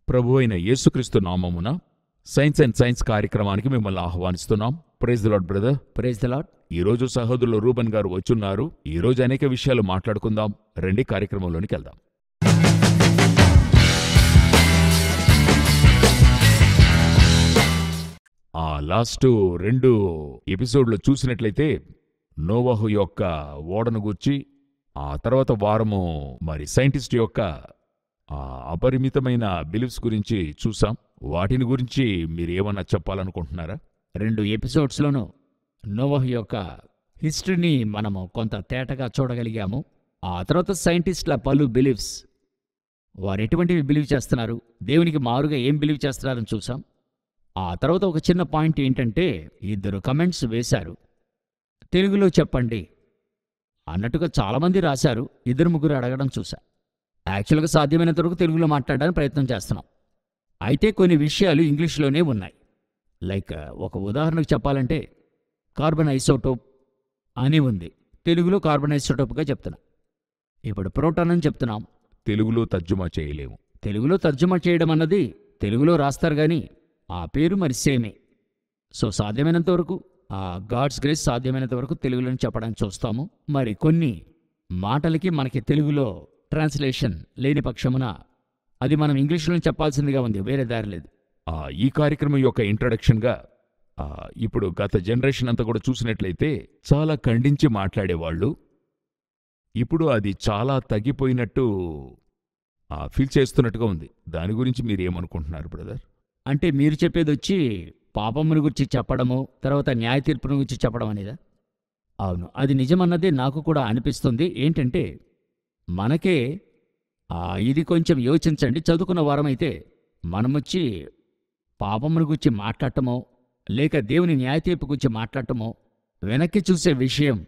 ప్రభువైన యేసుక్రీస్తు నామమున సైన్స్ అండ్ సైన్స్ కార్యక్రమానికి మిమ్మల్ని ఆహ్వానిస్తున్నాం. Praise the lord brother. Praise the lord. ఈరోజు సహోదరులు రూబన్ గారు వచ్చున్నారు. ఈరోజు అనేక విషయాలు మాట్లాడుకుందాం. రండి కార్యక్రమంలోనికి వెళ్దాం. లాస్ట్ 2 ఎపిసోడ్లు చూసినట్లయితే నోవహు యొక్క ఓడను గూర్చి, ఆ తర్వాత వారము సైంటిస్ట్ యొక్క అపరిమితమైన బిలీఫ్స్ గురించి చూసాం. వాటిని గురించి మీరేమన్నా చెప్పాలనుకుంటున్నారా? 2 ఎపిసోడ్స్లోనూ నోవహు యొక్క హిస్టరీని మనము కొంత తేటగా చూడగలిగాము. ఆ తర్వాత సైంటిస్టుల పలు బిలీఫ్స్, వారు ఎటువంటివి బిలీవ్ చేస్తున్నారు, దేవునికి మారుగా ఏం బిలీవ్ చేస్తున్నారని చూసాం. ఆ తర్వాత ఒక చిన్న పాయింట్ ఏంటంటే, 2 కమెంట్స్ వేశారు, తెలుగులో చెప్పండి అన్నట్టుగా చాలామంది రాశారు. 2-3 అడగడం చూసా. యాక్చువల్గా సాధ్యమైనంత వరకు తెలుగులో మాట్లాడడానికి ప్రయత్నం చేస్తున్నాం. అయితే కొన్ని విషయాలు ఇంగ్లీష్లోనే ఉన్నాయి. లైక్ ఒక ఉదాహరణకు చెప్పాలంటే కార్బన్ ఐసోటోప్ అని ఉంది, తెలుగులో కార్బన్ ఐసోటోప్గా చెప్తున్నాం. ఇప్పుడు ప్రోటాన్ అని చెప్తున్నాం, తెలుగులో తర్జుమా చేయలేము. తెలుగులో తర్జుమా చేయడం అన్నది తెలుగులో రాస్తారు కానీ ఆ పేరు సేమే. సో సాధ్యమైనంత వరకు గాడ్స్ గ్రేస్ సాధ్యమైనంత వరకు తెలుగులోని చెప్పడానికి చూస్తాము. మరి కొన్ని మాటలకి మనకి తెలుగులో ట్రాన్స్లేషన్ లేని పక్షమున అది మనం ఇంగ్లీష్లోనే చెప్పాల్సిందిగా ఉంది, వేరే దారి లేదు. ఈ కార్యక్రమం యొక్క ఇంట్రడక్షన్గా ఇప్పుడు గత జనరేషన్ అంతా కూడా చూసినట్లయితే చాలా ఖండించి మాట్లాడేవాళ్ళు. ఇప్పుడు అది చాలా తగ్గిపోయినట్టు ఫీల్ చేస్తున్నట్టుగా ఉంది. దాని గురించి మీరేమనుకుంటున్నారు బ్రదర్? అంటే మీరు చెప్పేది వచ్చి పాపమును గురించి చెప్పడము, తర్వాత న్యాయ తీర్పును గురించి చెప్పడం అనేదా? అవును, అది నిజమన్నదే నాకు కూడా అనిపిస్తుంది. ఏంటంటే మనకే ఇది కొంచెం యోచించండి. చదువుకున్న వారమైతే మనమొచ్చి పాపమును గురించి మాట్లాడటమో, లేక దేవుని న్యాయ తీర్పు గురించి మాట్లాడటమో, వెనక్కి చూసే విషయం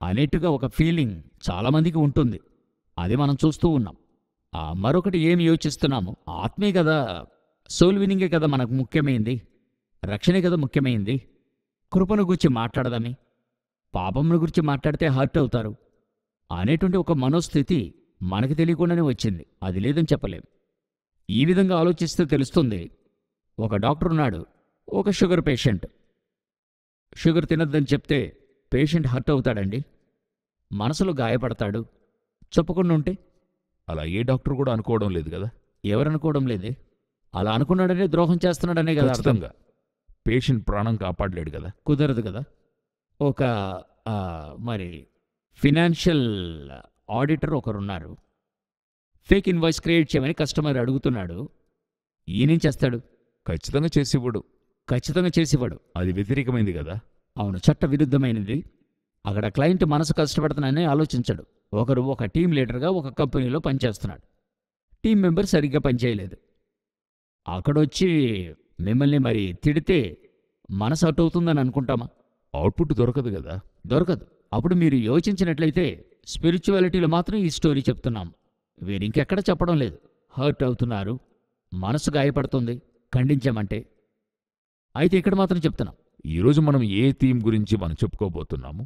అనేట్టుగా ఒక ఫీలింగ్ చాలామందికి ఉంటుంది. అది మనం చూస్తూ ఉన్నాం. మరొకటి ఏమి యోచిస్తున్నాము, ఆత్మే కదా, సోల్ వినింగే కదా మనకు ముఖ్యమైంది, రక్షణే కదా ముఖ్యమైంది. కృపను గురించి మాట్లాడదామే, పాపమును గురించి మాట్లాడితే హర్ట్ అవుతారు అనేటువంటి ఒక మనోస్థితి మనకి తెలియకుండానే వచ్చింది. అది లేదని చెప్పలేం. ఈ విధంగా ఆలోచిస్తే తెలుస్తుంది. ఒక డాక్టర్ ఉన్నాడు, ఒక షుగర్ పేషెంట్. షుగర్ తినద్దని చెప్తే పేషెంట్ హర్ట్ అవుతాడండి, మనసులో గాయపడతాడు. చెప్పకుండా ఉంటే అలా ఏ డాక్టర్ కూడా అనుకోవడం లేదు కదా. ఎవరనుకోవడం లేదే. అలా అనుకున్నాడనే ద్రోహం చేస్తున్నాడనే కదా అర్థంగా. పేషెంట్ ప్రాణం కాపాడలేడు కదా, కుదరదు కదా. ఒక ఫినాన్షియల్ ఆడిటర్ ఒకరున్నారు. ఫేక్ ఇన్వాయిస్ క్రియేట్ చేయమని కస్టమర్ అడుగుతున్నాడు. ఈయనేం చేస్తాడు? ఖచ్చితంగా చేసివ్వడు. ఖచ్చితంగా చేసివ్వడు. అది వ్యతిరేకమైంది కదా. అవును, చట్ట విరుద్ధమైనది. అక్కడ క్లయింట్ మనసు కష్టపడుతున్నానని ఆలోచించడు. ఒకరు ఒక టీం లీడర్గా ఒక కంపెనీలో పనిచేస్తున్నాడు. టీం మెంబర్ సరిగ్గా పనిచేయలేదు. అక్కడొచ్చి మిమ్మల్ని తిడితే మనసు అవుట్ అవుతుందని అనుకుంటామా? అవుట్పుట్ దొరకదు కదా. దొరకదు. అప్పుడు మీరు యోచించినట్లయితే స్పిరిచువాలిటీలో మాత్రం ఈ స్టోరీ చెప్తున్నాం, వీరింకెక్కడ చెప్పడం లేదు. హర్ట్ అవుతున్నారు, మనసు గాయపడుతుంది ఖండించామంటే. అయితే ఇక్కడ మాత్రం చెప్తున్నాం. ఈరోజు మనం ఏ థీమ్ గురించి మనం చెప్పుకోబోతున్నాము?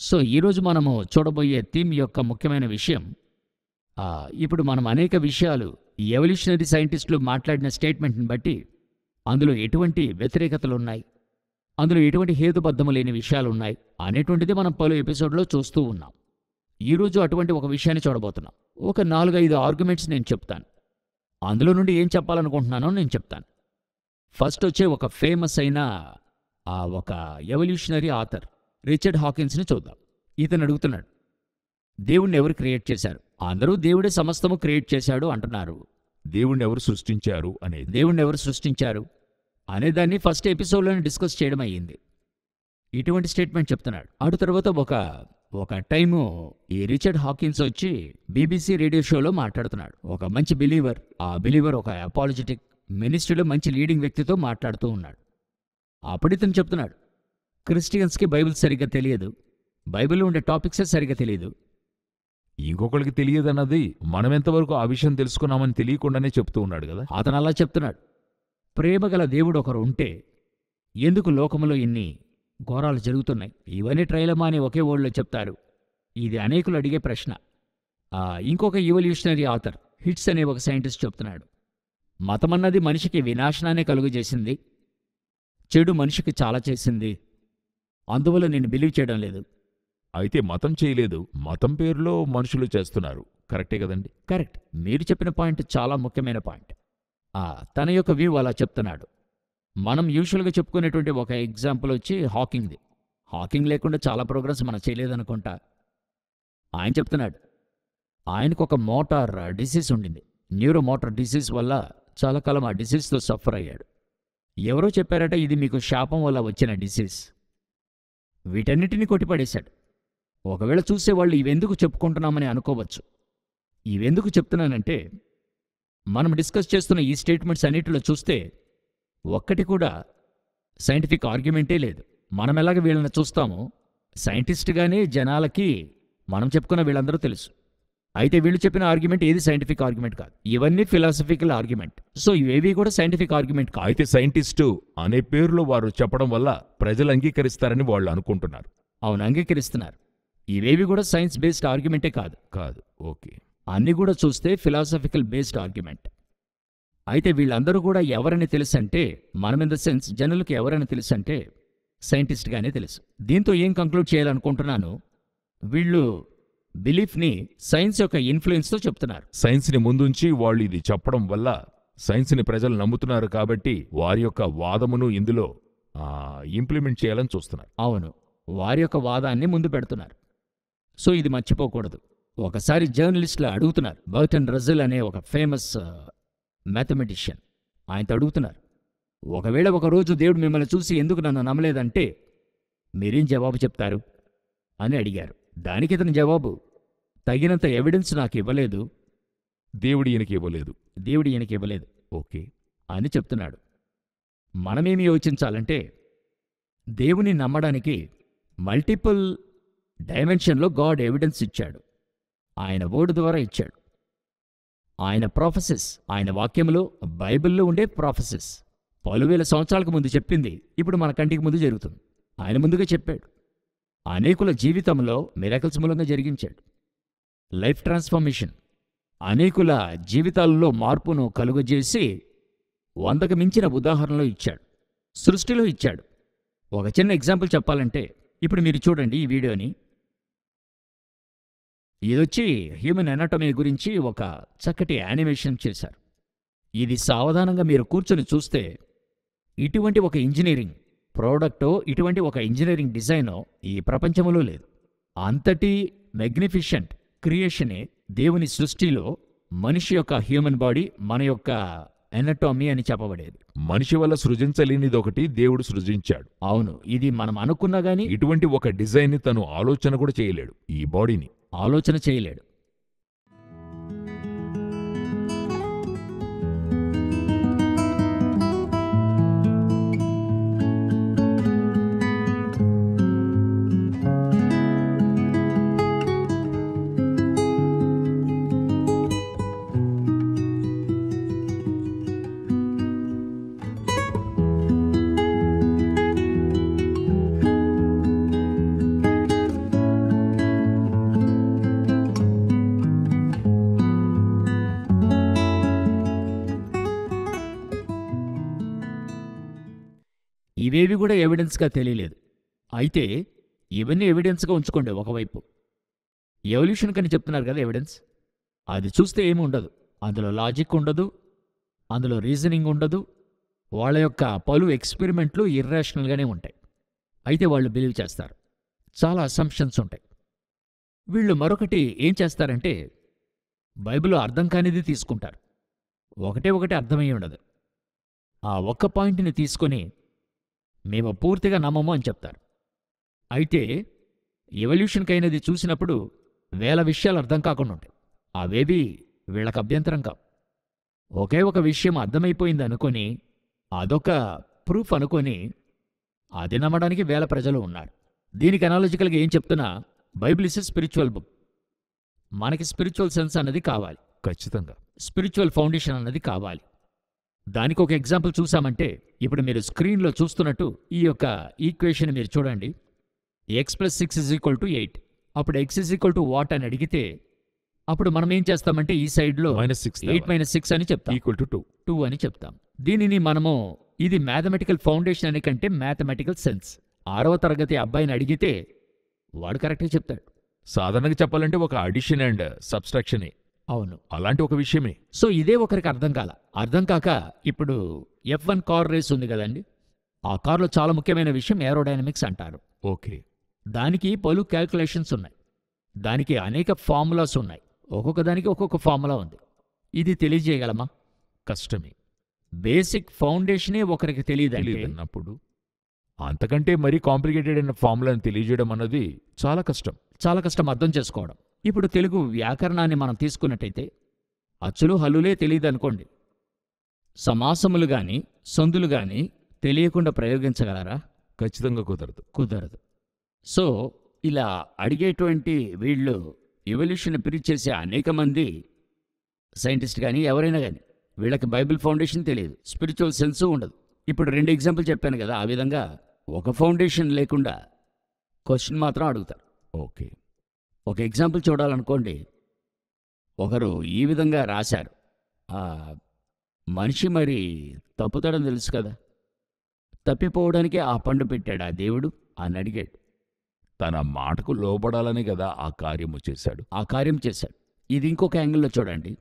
సో ఈరోజు మనము చూడబోయే థీమ్ యొక్క ముఖ్యమైన విషయం, ఇప్పుడు మనం అనేక విషయాలు ఈ ఎవల్యూషనరీ సైంటిస్టులు మాట్లాడిన స్టేట్మెంట్ని బట్టి అందులో ఎటువంటి వ్యతిరేకతలున్నాయి, అందులో ఎటువంటి హేతుబద్ధము లేని విషయాలున్నాయి అనేటువంటిది మనం పలు ఎపిసోడ్లో చూస్తూ ఉన్నాం. ఈరోజు అటువంటి ఒక విషయాన్ని చూడబోతున్నాం. ఒక 4-5 ఆర్గ్యుమెంట్స్ నేను చెప్తాను. అందులో నుండి ఏం చెప్పాలనుకుంటున్నానో నేను చెప్తాను. ఫస్ట్ వచ్చే ఒక ఫేమస్ అయిన ఒక ఎవల్యూషనరీ ఆథర్ రిచర్డ్ హాకిన్స్ని చూద్దాం. ఇతను అడుగుతున్నాడు, దేవుణ్ణి ఎవరు క్రియేట్ చేశారు? అందరూ దేవుడే సమస్తము క్రియేట్ చేశాడు అంటున్నారు. దేవుణ్ణి ఎవరు సృష్టించారు అనేది, దేవుణ్ణి ఎవరు సృష్టించారు అనేదాన్ని ఫస్ట్ ఎపిసోడ్లోనే డిస్కస్ చేయడం అయ్యింది. ఇటువంటి స్టేట్మెంట్ చెప్తున్నాడు. అటు తర్వాత ఒక టైము ఈ రిచర్డ్ హాకిన్స్ వచ్చి BBC రేడియో షోలో మాట్లాడుతున్నాడు. ఒక మంచి బిలీవర్, ఆ బిలీవర్ ఒక అపాలజెటిక్ మినిస్ట్రీలో మంచి లీడింగ్ వ్యక్తితో మాట్లాడుతూ ఉన్నాడు. అప్పుడు ఇతను చెప్తున్నాడు, క్రిస్టియన్స్కి బైబిల్ సరిగ్గా తెలియదు, బైబిల్లో ఉండే టాపిక్సే సరిగ్గా తెలియదు. ఇంకొకరికి తెలియదన్నది మనం ఎంతవరకు ఆ విషయం తెలుసుకున్నామని తెలియకుండానే చెప్తూ ఉన్నాడు కదా. అతను అలా చెప్తున్నాడు. ప్రేమగల దేవుడు ఒకరు ఉంటే ఎందుకు లోకములో ఇన్ని ఘోరాలు జరుగుతున్నాయి? ఇవన్నీ ట్రైలమా అని ఒకే వర్డ్లో చెప్తారు. ఇది అనేకులు అడిగే ప్రశ్న. ఇంకొక ఎవల్యూషనరీ ఆథర్ హిట్స్ అనే ఒక సైంటిస్ట్ చెప్తున్నాడు, మతమన్నది మనిషికి వినాశనాన్ని కలుగజేసింది, చెడు మనిషికి చాలా చేసింది, అందువల్ల నేను బిలీవ్ చేయడం లేదు. అయితే మతం చేయలేదు, మతం పేరులో మనుషులు చేస్తున్నారు. కరెక్టే కదండి? కరెక్ట్. మీరు చెప్పిన పాయింట్ చాలా ముఖ్యమైన పాయింట్. తన యొక్క వ్యూ అలా చెప్తున్నాడు. మనం యూజువల్గా చెప్పుకునేటువంటి ఒక ఎగ్జాంపుల్ వచ్చి హాకింగ్ది. హాకింగ్ లేకుండా చాలా ప్రోగ్రెస్ మనం చేయలేదనుకుంటా. ఆయన చెప్తున్నాడు ఆయనకు ఒక మోటార్ డిసీజ్ ఉండింది. న్యూరో మోటార్ డిసీజ్ వల్ల చాలా కాలం ఆ డిసీజ్తో సఫర్ అయ్యాడు. ఎవరో చెప్పారట ఇది మీకు శాపం వల్ల వచ్చిన డిసీజ్. వీటన్నిటినీ కొట్టిపడేశాడు. ఒకవేళ చూసేవాళ్ళు ఇవెందుకు చెప్పుకుంటున్నామని అనుకోవచ్చు. ఇవెందుకు చెప్తున్నానంటే మనం డిస్కస్ చేస్తున్న ఈ స్టేట్మెంట్స్ అన్నిటిలో చూస్తే ఒక్కటి కూడా సైంటిఫిక్ ఆర్గ్యుమెంటే లేదు. మనం ఎలాగ వీళ్ళని చూస్తామో సైంటిస్ట్గానే జనాలకి మనం చెప్పుకున్న వీళ్ళందరూ తెలుసు. అయితే వీళ్ళు చెప్పిన ఆర్గ్యుమెంట్ ఏది సైంటిఫిక్ ఆర్గ్యుమెంట్ కాదు, ఇవన్నీ ఫిలాసఫికల్ ఆర్గ్యుమెంట్. సో ఇవేవి కూడా సైంటిఫిక్ ఆర్గ్యుమెంట్ కాదు. అయితే సైంటిస్టు అనే పేరులో వారు చెప్పడం వల్ల ప్రజలు అంగీకరిస్తారని వాళ్ళు అనుకుంటున్నారు. అవును, అంగీకరిస్తున్నారు. ఇవేవి కూడా సైన్స్ బేస్డ్ ఆర్గ్యుమెంటే కాదు. కాదు. ఓకే. అన్నీ కూడా చూస్తే ఫిలాసఫికల్ బేస్డ్ ఆర్గ్యుమెంట్. అయితే వీళ్ళందరూ కూడా ఎవరని తెలుసంటే, మనం ఇన్ ద సెన్స్ జనులకు ఎవరని తెలుసంటే సైంటిస్ట్గానే తెలుసు. దీంతో ఏం కంక్లూడ్ చేయాలనుకుంటున్నాను, వీళ్ళు బిలీఫ్ని సైన్స్ యొక్క ఇన్ఫ్లుయెన్స్తో చెప్తున్నారు. సైన్స్ని ముందుంచి వాళ్ళు ఇది చెప్పడం వల్ల సైన్స్ని ప్రజలు నమ్ముతున్నారు కాబట్టి వారి యొక్క వాదమును ఇందులో ఇంప్లిమెంట్ చేయాలని చూస్తున్నారు. అవును, వారి యొక్క వాదాన్ని ముందు పెడుతున్నారు. సో ఇది మర్చిపోకూడదు. ఒకసారి జర్నలిస్టులు అడుగుతున్నారు, బర్టన్ రస్సెల్ అనే ఒక ఫేమస్ మ్యాథమెటిషియన్. ఆయనతో అడుగుతున్నారు, ఒకవేళ ఒకరోజు దేవుడు మిమ్మల్ని చూసి ఎందుకు నన్ను నమ్మలేదంటే మీరేం జవాబు చెప్తారు అని అడిగారు. దానికి ఇతని జవాబు, తగినంత ఎవిడెన్స్ నాకు ఇవ్వలేదు, దేవుడు ఈయనకి ఇవ్వలేదు. ఓకే అని చెప్తున్నాడు. మనమేమి యోచించాలంటే దేవుని నమ్మడానికి మల్టిపుల్ డైమెన్షన్లో గాడ్ ఎవిడెన్స్ ఇచ్చాడు. ఆయన వర్డ్ ద్వారా ఇచ్చాడు. ఆయన ప్రాఫెసెస్, ఆయన వాక్యంలో బైబిల్లో ఉండే ప్రాఫెసెస్ పలువేల సంవత్సరాలకు ముందు చెప్పింది ఇప్పుడు మన కంటికి ముందు జరుగుతుంది. ఆయన ముందుగా చెప్పాడు. అనేకుల జీవితంలో మిరాకిల్స్ మూలంగా జరిగించాడు. లైఫ్ ట్రాన్స్ఫర్మేషన్, అనేకుల జీవితాలలో మార్పును కలుగజేసి 100కు మించిన ఉదాహరణలు ఇచ్చాడు. సృష్టిలో ఇచ్చాడు. ఒక చిన్న ఎగ్జాంపుల్ చెప్పాలంటే ఇప్పుడు మీరు చూడండి ఈ వీడియోని. ఇదొచ్చి హ్యూమన్ ఎనాటమీ గురించి ఒక చక్కటి యానిమేషన్ చేశారు. ఇది సావధానంగా మీరు కూర్చొని చూస్తే ఇటువంటి ఒక ఇంజనీరింగ్ ప్రోడక్టో, ఇటువంటి ఒక ఇంజనీరింగ్ డిజైనో ఈ ప్రపంచంలో లేదు. అంతటి మెగ్నిఫిషెంట్ క్రియేషనే దేవుని సృష్టిలో మనిషి యొక్క హ్యూమన్ బాడీ, మన యొక్క ఎనాటమీ అని చెప్పబడేది. మనిషి వల్ల సృజించలేనిదొకటి దేవుడు సృజించాడు. అవును, ఇది మనం అనుకున్నా గానీ ఇటువంటి ఒక డిజైన్ని తను ఆలోచన కూడా చేయలేడు. ఈ బాడీని ఆలోచన చేయలేడు. ఇవేవి కూడా ఎవిడెన్స్గా తెలియలేదు. అయితే ఇవన్నీ ఎవిడెన్స్గా ఉంచుకోండి ఒకవైపు. ఎవల్యూషన్ కని చెప్తున్నారు కదా ఎవిడెన్స్, అది చూస్తే ఏమి ఉండదు. అందులో లాజిక్ ఉండదు, అందులో రీజనింగ్ ఉండదు. వాళ్ళ యొక్క పలు ఎక్స్పెరిమెంట్లు ఇర్రాషనల్గానే ఉంటాయి. అయితే వాళ్ళు బిలీవ్ చేస్తారు. చాలా అసంప్షన్స్ ఉంటాయి. వీళ్ళు మరొకటి ఏం చేస్తారంటే బైబిల్లో అర్థం కానిది తీసుకుంటారు. ఒకటే అర్థమయ్యి ఉండదు. ఆ ఒక్క పాయింట్ని తీసుకొని మేము పూర్తిగా నమ్మము అని చెప్తారు. అయితే ఎవల్యూషన్కైనది చూసినప్పుడు వేల విషయాలు అర్థం కాకుండా ఉంటాయి. అవేవి వీళ్ళకి అభ్యంతరం కావు. ఒకే ఒక విషయం అర్థమైపోయింది అనుకొని, అదొక ప్రూఫ్ అనుకొని అది నమ్మడానికి వేల ప్రజలు ఉన్నారు. దీనికి అనాలజికల్గా ఏం చెప్తున్నా, Bible is a spiritual book. మనకి స్పిరిచువల్ సెన్స్ అన్నది కావాలి, ఖచ్చితంగా స్పిరిచువల్ ఫౌండేషన్ అన్నది కావాలి. దానికి ఒక ఎగ్జాంపుల్ చూసామంటే ఇప్పుడు మీరు స్క్రీన్లో చూస్తున్నట్టు ఈ యొక్క ఈక్వేషన్ మీరు చూడండి. x + 6 = 8. అప్పుడు x = వాట్ అని అడిగితే అప్పుడు మనం ఏం చేస్తామంటే ఈ సైడ్లో -6 8 - 6 అని చెప్తాం, ఈక్వల్ టు 2. 2 అని చెప్తాం. దీనిని మనము ఇది మ్యాథమెటికల్ ఫౌండేషన్ అనే కంటే మ్యాథమెటికల్ సెన్స్. 6వ తరగతి అబ్బాయిని అడిగితే వాడు కరెక్ట్గా చెప్తాడు. సాధారణంగా చెప్పాలంటే ఒక అడిషన్ అండ్ సబ్స్ట్రాక్షనే. అవును. అలాంటి ఒక విషయమే. సో ఇదే ఒకరికి అర్థం కాల. అర్థం కాక ఇప్పుడు F1 కార్ రేస్ ఉంది కదండి, ఆ కార్లో చాలా ముఖ్యమైన విషయం ఏరోడైనమిక్స్ అంటారు. ఓకే. దానికి పలు క్యాల్కులేషన్స్ ఉన్నాయి, దానికి అనేక ఫార్ములాస్ ఉన్నాయి, ఒక్కొక్క దానికి ఒక్కొక్క ఫార్ములా ఉంది. ఇది తెలియజేయగలమా? కష్టమే. బేసిక్ ఫౌండేషనే ఒకరికి తెలియదంటే తెలియదన్నప్పుడు అంతకంటే మరీ కాంప్లికేటెడ్ అయిన ఫార్ములాని తెలియజేయడం అన్నది చాలా కష్టం. చాలా కష్టం అర్థం చేసుకోవడం. ఇప్పుడు తెలుగు వ్యాకరణాన్ని మనం తీసుకున్నట్టయితే అచ్చులు హల్లులే తెలియదు అనుకోండి, సమాసములు గాని సందులు గాని తెలియకుండా ప్రయోగించగలరా? ఖచ్చితంగా కుదరదు. కుదరదు. సో ఇలా అడిగేటువంటి వీళ్ళు ఎవల్యూషన్ ప్రీచ్ చేసే అనేక మంది సైంటిస్ట్ కానీ ఎవరైనా కానీ వీళ్ళకి బైబిల్ ఫౌండేషన్ తెలియదు, స్పిరిచువల్ సెన్సు ఉండదు. ఇప్పుడు 2 ఎగ్జాంపుల్ చెప్పాను కదా, ఆ విధంగా ఒక ఫౌండేషన్ లేకుండా క్వశ్చన్ మాత్రం అడుగుతారు. ఓకే. ఒక ఎగ్జాంపుల్ చూడాలనుకోండి, ఒకరు ఈ విధంగా రాశారు, మనిషి మరి తప్పుతాడని తెలుసు కదా, తప్పిపోవడానికే ఆ పండు పెట్టాడు ఆ దేవుడు అని అడిగాడు. తన మాటకు లోబడాలని కదా ఆ కార్యము చేశాడు. ఆ కార్యం చేశాడు. ఇది ఇంకొక యాంగిల్లో చూడండి,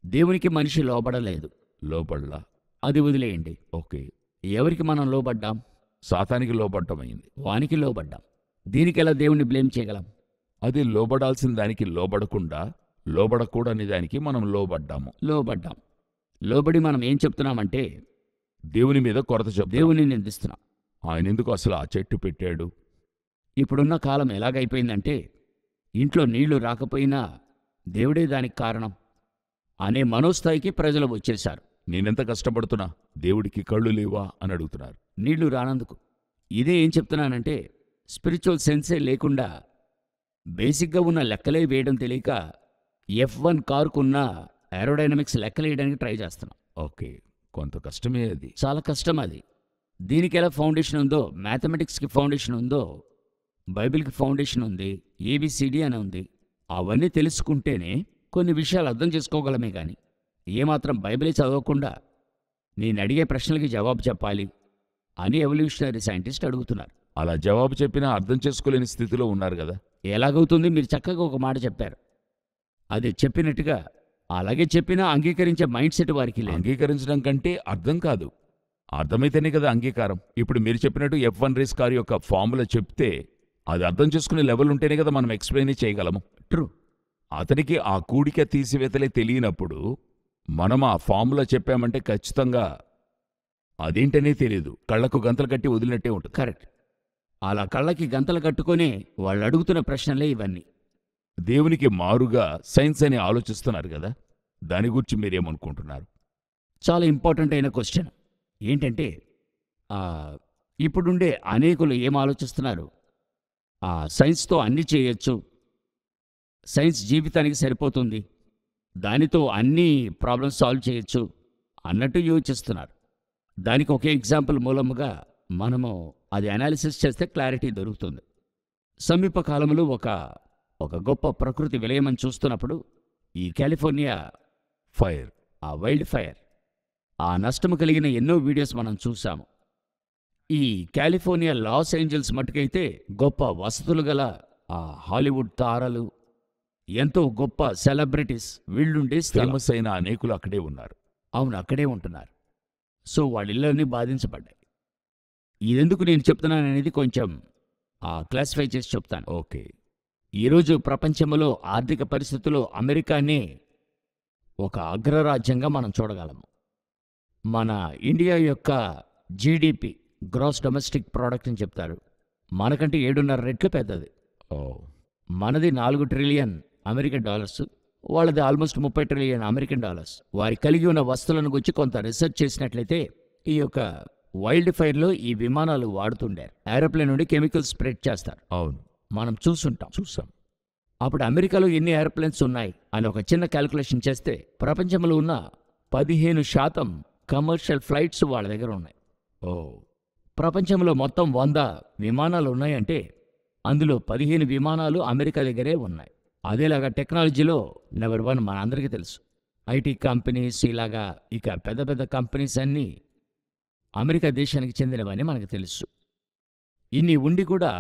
దేవునికి మనిషి లోబడలేదు, లోబడలా. అది వదిలేయండి. ఓకే. ఎవరికి మనం లోబడ్డాం? సాతానికి లోబడ్డమైంది. వానికి లోబడ్డాం. దీనికి ఎలా దేవుణ్ణి బ్లేమ్ చేయగలం? అది లోబడాల్సిన దానికి లోబడకుండా లోబడకూడని దానికి మనం లోబడ్డాము. లోబడ్డాం. లోబడి మనం ఏం చెప్తున్నామంటే దేవుని మీద కొరత చెప్తాం. దేవుని నిందిస్తున్నాం. ఆయన ఎందుకు అసలు ఆ చెట్టు పెట్టాడు? ఇప్పుడున్న కాలం ఎలాగైపోయిందంటే ఇంట్లో నీళ్లు రాకపోయినా దేవుడే దానికి కారణం అనే మనోస్థాయికి ప్రజలు వచ్చేశారు. నేనెంత కష్టపడుతున్నా దేవుడికి కళ్ళు లేవా అని అడుగుతున్నారు. నీళ్లు రానందుకు. ఇదే ఏం చెప్తున్నానంటే స్పిరిచువల్ సెన్సే లేకుండా బేసిక్గా ఉన్న లెక్కలే వేయడం తెలియక F1 కారుకున్న ఏరోడైనమిక్స్ లెక్కలేయడానికి ట్రై చేస్తున్నాం. ఓకే. కొంత కష్టమే అది. చాలా కష్టం అది. దీనికి ఎలా ఫౌండేషన్ ఉందో, మ్యాథమెటిక్స్కి ఫౌండేషన్ ఉందో, బైబిల్కి ఫౌండేషన్ ఉంది, ABCD అని ఉంది. అవన్నీ తెలుసుకుంటేనే కొన్ని విషయాలు అర్థం చేసుకోగలమే కానీ ఏమాత్రం బైబిలే చదవకుండా నేను అడిగే ప్రశ్నలకి జవాబు చెప్పాలి అని ఎవల్యూషనరీ సైంటిస్ట్ అడుగుతున్నారు. అలా జవాబు చెప్పినా అర్థం చేసుకోలేని స్థితిలో ఉన్నారు కదా. ఎలాగవుతుంది? మీరు చక్కగా ఒక మాట చెప్పారు. అది చెప్పినట్టుగా అలాగే చెప్పినా అంగీకరించే మైండ్ సెట్ వారికి లేదు. అంగీకరించడం కంటే అర్థం కాదు, అర్థమైతేనే కదా అంగీకారం. ఇప్పుడు మీరు చెప్పినట్టు F1 రేస్ కార్ యొక్క ఫార్ములా చెప్తే అది అర్థం చేసుకునే లెవెల్ ఉంటేనే కదా మనం ఎక్స్ప్లెయిన్ చేయగలము. ట్రూ. అతనికి ఆ కూడిక తీసివేతలే తెలియనప్పుడు మనం ఆ ఫార్ములా చెప్పామంటే ఖచ్చితంగా అదేంటనే తెలియదు, కళ్లకు గంతలు కట్టి వదిలినట్టే ఉంటుంది. కరెక్ట్. అలా కళ్ళకి గంతలు కట్టుకొని వాళ్ళు అడుగుతున్న ప్రశ్నలే ఇవన్నీ. దేవునికి మారుగా సైన్స్ అని ఆలోచిస్తున్నారు కదా, దాని గురించి మీరేమనుకుంటున్నారు? చాలా ఇంపార్టెంట్ అయిన క్వశ్చన్ ఏంటంటే ఇప్పుడుండే అనేకులు ఏం ఆలోచిస్తున్నారు? సైన్స్తో అన్నీ చేయొచ్చు, సైన్స్ జీవితానికి సరిపోతుంది, దానితో అన్ని ప్రాబ్లమ్స్ సాల్వ్ చేయొచ్చు అన్నట్టు యోచిస్తున్నారు. దానికి ఒకే ఎగ్జాంపుల్ మూలముగా మనము అది అనాలిసిస్ చేస్తే క్లారిటీ దొరుకుతుంది. సమీప కాలంలో ఒక గొప్ప ప్రకృతి విలయమని చూస్తున్నప్పుడు ఈ కాలిఫోర్నియా ఫైర్, ఆ వైల్డ్ ఫైర్, ఆ నష్టము కలిగిన ఎన్నో వీడియోస్ మనం చూసాము. ఈ కాలిఫోర్నియా లాస్ ఏంజల్స్ మట్టుకైతే గొప్ప వసతులు గల ఆ హాలీవుడ్ తారలు, ఎంతో గొప్ప సెలబ్రిటీస్ వీళ్ళుండే ఫేమస్ అయిన అనేకులు అక్కడే ఉన్నారు. అవును, అక్కడే ఉంటున్నారు. సో వాళ్ళిళ్ళన్నీ బాధించబడ్డాయి. ఇదెందుకు నేను చెప్తున్నాననేది కొంచెం క్లాసిఫై చేసి చెప్తాను. ఓకే. ఈరోజు ప్రపంచంలో ఆర్థిక పరిస్థితుల్లో అమెరికానే ఒక అగ్రరాజ్యంగా మనం చూడగలము. మన ఇండియా యొక్క జీడిపి, గ్రాస్ డొమెస్టిక్ ప్రోడక్ట్ అని చెప్తారు, మనకంటే 7.5 రెట్లు పెద్దది. మనది 4 ట్రిలియన్ అమెరికన్ డాలర్స్, వాళ్ళది ఆల్మోస్ట్ 30 ట్రిలియన్ అమెరికన్ డాలర్స్. వారి కలిగి ఉన్న వస్తువులను గురించి కొంత రీసెర్చ్ చేసినట్లయితే ఈ యొక్క వైల్డ్ ఫైర్లో ఈ విమానాలు వాడుతుండారు. ఏరోప్లేన్ నుండి కెమికల్ స్ప్రెడ్ చేస్తారు. అవును, మనం చూసాం. అప్పుడు అమెరికాలో ఎన్ని ఏరోప్లేన్స్ ఉన్నాయి అని ఒక చిన్న క్యాల్కులేషన్ చేస్తే ప్రపంచంలో ఉన్న 15% కమర్షియల్ ఫ్లైట్స్ వాళ్ళ దగ్గర ఉన్నాయి. ప్రపంచంలో మొత్తం 100 విమానాలు ఉన్నాయంటే అందులో 15 విమానాలు అమెరికా దగ్గరే ఉన్నాయి. అదేలాగా టెక్నాలజీలో నెంబర్ 1 మనందరికీ తెలుసు. ఐటీ కంపెనీస్ ఇలాగా ఇక పెద్ద పెద్ద కంపెనీస్ అన్నీ అమెరికా దేశానికి చెందినవని మనకు తెలుసు. ఇన్ని ఉండి కూడా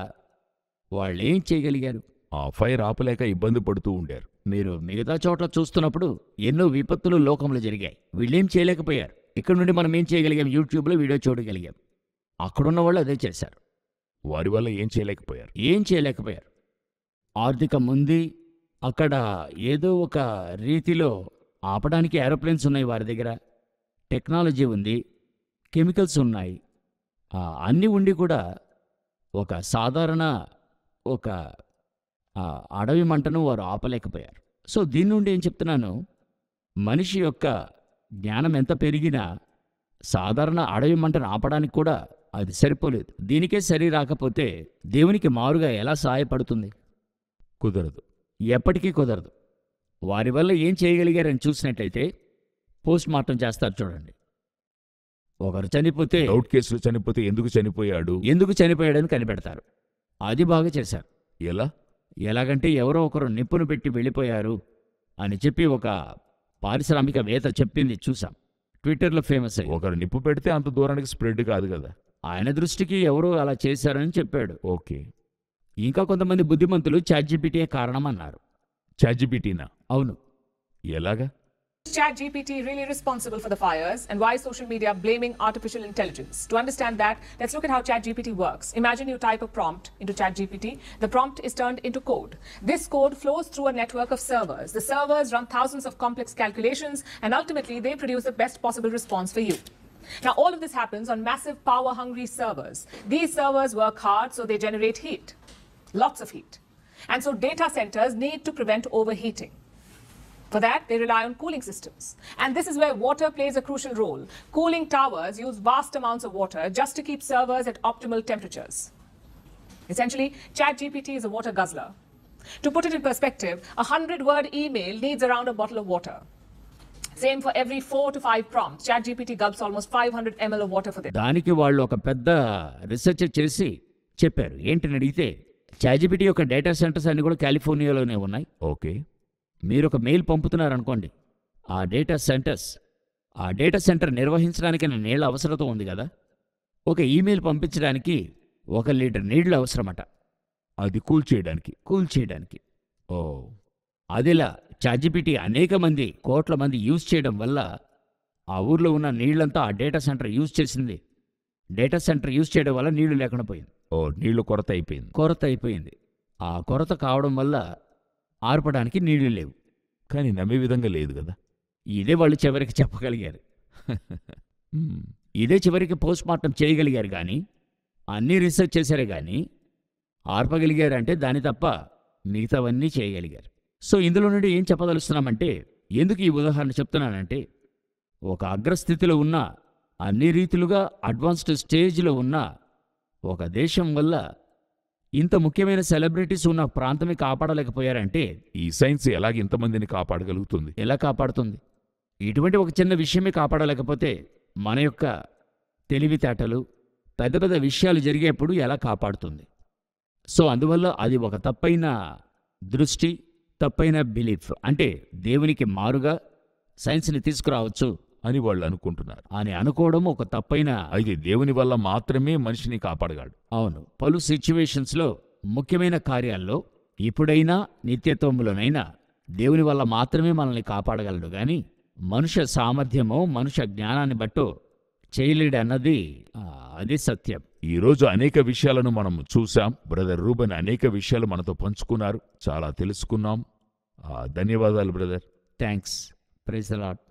వాళ్ళు ఏం చేయగలిగారు? ఆ ఫైర్ ఆపలేక ఇబ్బంది పడుతూ ఉండారు. మీరు మిగతా చోట్ల చూస్తున్నప్పుడు ఎన్నో విపత్తులు లోకంలో జరిగాయి. వీళ్ళేం చేయలేకపోయారు. ఇక్కడ నుండి మనం ఏం చేయగలిగాం? యూట్యూబ్లో వీడియో చూడగలిగాం. అక్కడున్న వాళ్ళు అదే చేశారు. వారి వల్ల ఏం చేయలేకపోయారు. ఏం చేయలేకపోయారు. ఆర్థికం ఉంది, అక్కడ ఏదో ఒక రీతిలో ఆపడానికి ఏరోప్లేన్స్ ఉన్నాయి వారి దగ్గర, టెక్నాలజీ ఉంది, కెమికల్స్ ఉన్నాయి, అన్నీ ఉండి కూడా ఒక సాధారణ ఒక అడవి మంటను వారు ఆపలేకపోయారు. సో దీని నుండి ఏం చెప్తున్నాను, మనిషి యొక్క జ్ఞానం ఎంత పెరిగినా సాధారణ అడవి మంటను ఆపడానికి కూడా అది సరిపోలేదు. దీనికే సరి రాకపోతే దేవునికి మారుగా ఎలా సహాయపడుతుంది? కుదరదు, ఎప్పటికీ కుదరదు. వారి వల్ల ఏం చేయగలిగారని చూసినట్లయితే పోస్ట్ మార్టం చేస్తారు చూడండి. ఒకరు చనిపోతే డౌట్ కేసులో చనిపోతే ఎందుకు చనిపోయాడు, ఎందుకు చనిపోయాడని కనిపెడతారు. అది బాగా చేశారు. ఎలా? ఎలాగంటే ఎవరో ఒకరు నిప్పును పెట్టి వెళ్ళిపోయారు అని చెప్పి ఒక పారిశ్రామికవేత్త చెప్పింది చూసాం. ట్విట్టర్లో ఫేమస్ అయ్యి. ఒకరు నిప్పు పెడితే అంత దూరానికి స్ప్రెడ్ కాదు కదా. ఆయన దృష్టికి ఎవరో అలా చేశారని చెప్పాడు. ఓకే. ఇంకా కొంతమంది బుద్ధిమంతులు ChatGPT కారణం అన్నారు. ChatGPTనా? అవును. ఎలాగా? ChatGPT really responsible for the fires, and why is social media blaming artificial intelligence? To understand that, let's look at how ChatGPT works. Imagine you type a prompt into ChatGPT. The prompt is turned into code. This code flows through a network of servers. The servers run thousands of complex calculations, and ultimately they produce the best possible response for you. Now, all of this happens on massive power-hungry servers. These servers work hard, so they generate heat, lots of heat. And so data centers need to prevent overheating. For that, they rely on cooling systems. And this is where water plays a crucial role. Cooling towers use vast amounts of water just to keep servers at optimal temperatures. Essentially, ChatGPT is a water guzzler. To put it in perspective, a 100-word email needs around a bottle of water. Same for every 4 to 5 prompts. ChatGPT gulps almost 500 ml of water for this. దానికి వాళ్ళు ఒక పెద్ద research చేసి చెప్పారు. ఏంటని అడిగితే ChatGPT యొక్క data centres అన్ని కూడా కాలిఫోర్నియాలోనే ఉన్నాయి. ఓకే. మీరు ఒక మెయిల్ పంపుతున్నారనుకోండి, ఆ డేటా సెంటర్ నిర్వహించడానికైనా నీళ్ళ అవసరత ఉంది కదా. ఒక ఈమెయిల్ పంపించడానికి 1 లీటర్ నీళ్లు అవసరమట. అది కూల్ చేయడానికి. ఓ, అదిలా ChatGPT అనేక మంది, కోట్ల మంది యూజ్ చేయడం వల్ల ఆ ఊర్లో ఉన్న నీళ్లంతా ఆ డేటా సెంటర్ యూజ్ చేసింది. డేటా సెంటర్ యూజ్ చేయడం వల్ల నీళ్లు లేకుండా పోయింది. నీళ్లు కొరత అయిపోయింది. ఆ కొరత కావడం వల్ల ఆర్పడానికి నీళ్లు లేవు. కానీ నమ్మే విధంగా లేదు కదా. ఇదే వాళ్ళు చివరికి చెప్పగలిగారు. ఇదే చివరికి పోస్ట్ మార్టం చేయగలిగారు. కానీ అన్నీ రీసెర్చ్ చేశారే కానీ ఆర్పగలిగారంటే దాని తప్ప మిగతావన్నీ చేయగలిగారు. సో ఇందులో నుండి ఏం చెప్పదలుస్తున్నామంటే, ఎందుకు ఈ ఉదాహరణ చెప్తున్నానంటే, ఒక అగ్రస్థితిలో ఉన్న, అన్ని రీతిలుగా అడ్వాన్స్డ్ స్టేజ్లో ఉన్న ఒక దేశం వల్ల ఇంత ముఖ్యమైన సెలబ్రిటీస్ ఉన్న ప్రాంతమే కాపాడలేకపోయారంటే ఈ సైన్స్ ఎలాగ ఇంతమందిని కాపాడగలుగుతుంది? ఎలా కాపాడుతుంది? ఇటువంటి ఒక చిన్న విషయమే కాపాడలేకపోతే మన యొక్క తెలివితేటలు పెద్ద పెద్ద విషయాలు జరిగేప్పుడు ఎలా కాపాడుతుంది? సో అందువల్ల అది ఒక తప్పైన దృష్టి, తప్పైన బిలీఫ్. అంటే దేవునికి మారుగా సైన్స్ని తీసుకురావచ్చు అని వాళ్ళు అనుకుంటున్నారు. అని అనుకోవడం ఒక తప్పైన. అయితే దేవుని వల్ల మాత్రమే మనిషిని కాపాడగలడు. అవును, పలు సిచ్యువేషన్స్లో, ముఖ్యమైన కార్యాల్లో, ఇప్పుడైనా నిత్యత్వంలోనైనా దేవుని వల్ల మాత్రమే మనల్ని కాపాడగలడు. కానీ మనుష్య సామర్థ్యమో మనుష్య జ్ఞానాన్ని బట్టో చేయలేడన్నది అది సత్యం. ఈరోజు అనేక విషయాలను మనం చూసాం. బ్రదర్ రూబెన్ అనేక విషయాలు మనతో పంచుకున్నారు. చాలా తెలుసుకున్నాం. ధన్యవాదాలు brother. Thanks. Praise the lord.